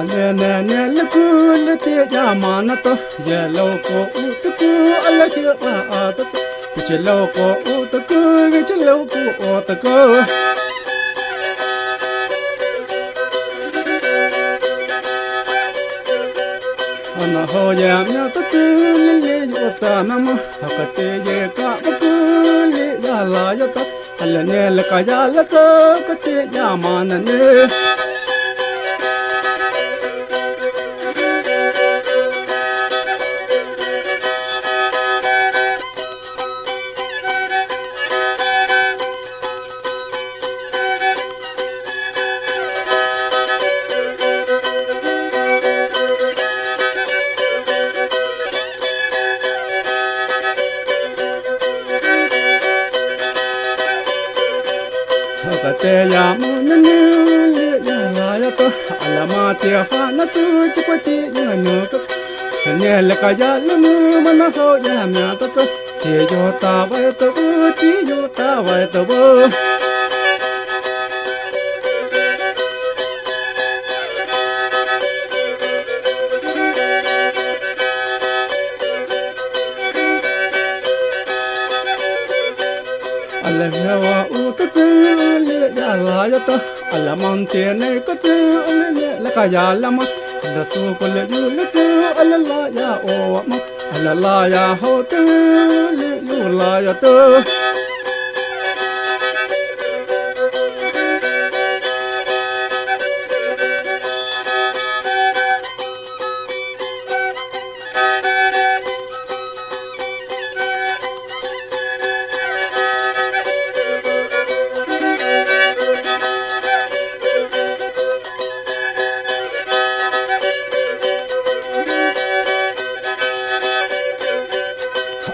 ne ne ne le ku le te ya ma na to ye lo ko u tu ku ala ke ma a ta che lo ko u tu ku che lo ku o ta ko ana ho ya mya ta tu le le yo ta na ma ha ka te ye ka ba ku le ya la ya ta ala ne le ka ya la ta ka te ya ma na ne te ya mo na ne le ya la ya to ala ma te fa na tu ti ko ti ya no ka ne le ka ya le mu ma na ho ya na ta sa te yo ta ba to bu ti yo ta ba to bu ala ya wa u ta tu ya la ya ta ala man te ne ko tu ne la ka ya la ma la su ko le yu le tu ala la ya o ma ala la ya ho tu le yu la ya tu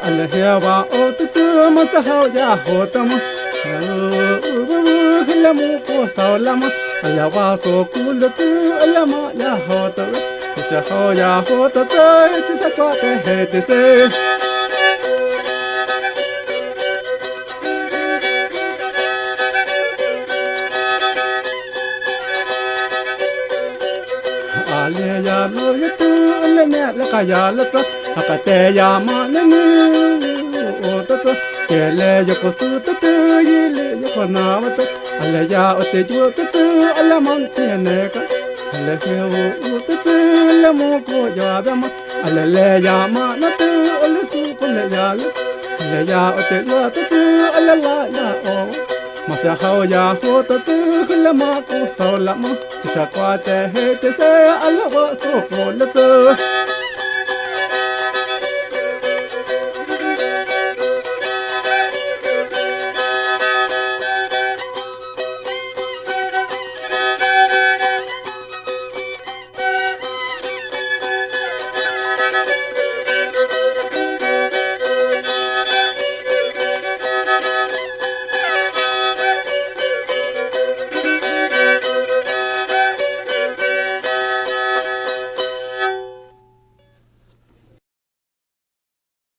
ala ya wa o tu tu ma sa ho ya ho ta ma la mu ko sa la ma ala wa so ku le tu ala ma ya ho ta sa ho ya ho ta ta chi sa kwa te he te se ale ya lo ya tu le ne la ka ya la ta ka te ya ma ne ni o ta ta ke le ya ko su ta tu yi le ya ko na ma ta ale ya o te ju ta tu ala man te ne ka ale he o ta tu la mo ko ya ba ma ale le ya ma na tu o le su ko le ya o te ju ta tu ala la ya o ma sa ha ya ho ta tu la ma ko sa la ma chi sa kwa te he te se ala wa so ko le tu